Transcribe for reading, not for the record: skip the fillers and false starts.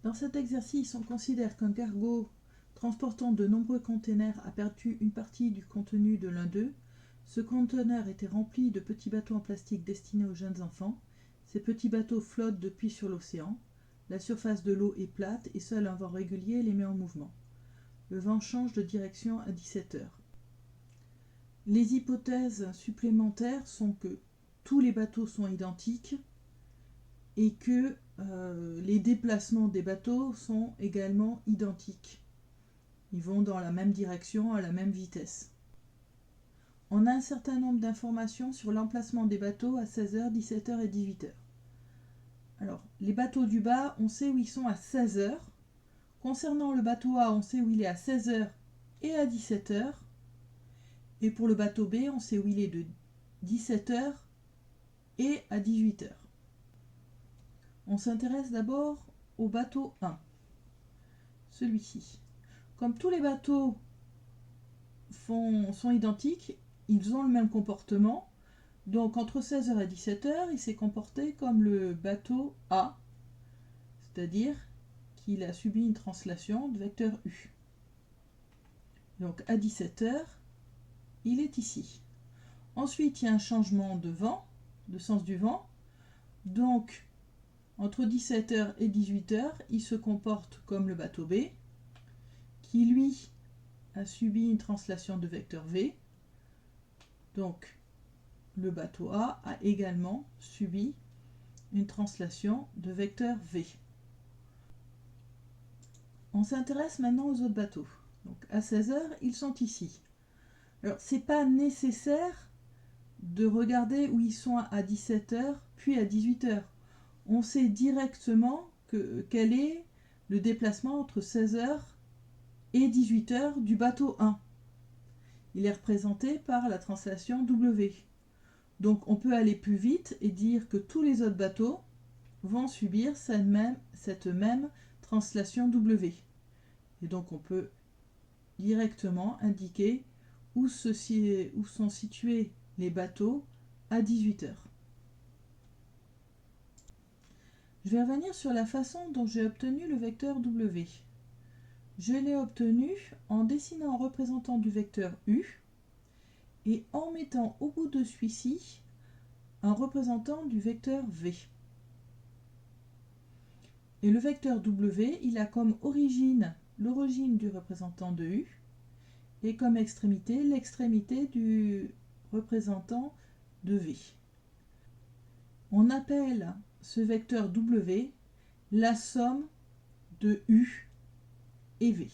Dans cet exercice, on considère qu'un cargo transportant de nombreux containers a perdu une partie du contenu de l'un d'eux. Ce conteneur était rempli de petits bateaux en plastique destinés aux jeunes enfants. Ces petits bateaux flottent depuis sur l'océan. La surface de l'eau est plate et seul un vent régulier les met en mouvement. Le vent change de direction à 17 heures. Les hypothèses supplémentaires sont que tous les bateaux sont identiques et que les déplacements des bateaux sont également identiques. Ils vont dans la même direction, à la même vitesse. On a un certain nombre d'informations sur l'emplacement des bateaux à 16h, 17h et 18h. Alors, les bateaux du bas, on sait où ils sont à 16h. Concernant le bateau A, on sait où il est à 16h et à 17h. Et pour le bateau B, on sait où il est de 17h et à 18h. On s'intéresse d'abord au bateau 1, celui-ci. Comme tous les bateaux sont identiques, ils ont le même comportement. Donc entre 16h et 17h, il s'est comporté comme le bateau A, c'est-à-dire qu'il a subi une translation de vecteur U. Donc à 17h, il est ici. Ensuite, il y a un changement de vent, de sens du vent. Donc entre 17h et 18h, il se comporte comme le bateau B, qui lui a subi une translation de vecteur V. Donc le bateau A a également subi une translation de vecteur V. On s'intéresse maintenant aux autres bateaux. Donc à 16h, ils sont ici. Alors c'est pas nécessaire de regarder où ils sont à 17h puis à 18h. On sait directement quel est le déplacement entre 16h et 18h du bateau 1. Il est représenté par la translation W. Donc on peut aller plus vite et dire que tous les autres bateaux vont subir cette même translation W. Et donc on peut directement indiquer où sont situés les bateaux à 18h. Je vais revenir sur la façon dont j'ai obtenu le vecteur W. Je l'ai obtenu en dessinant un représentant du vecteur U et en mettant au bout de celui-ci un représentant du vecteur V. Et le vecteur W, il a comme origine l'origine du représentant de U et comme extrémité l'extrémité du représentant de V. On appelle ce vecteur W la somme de U et V.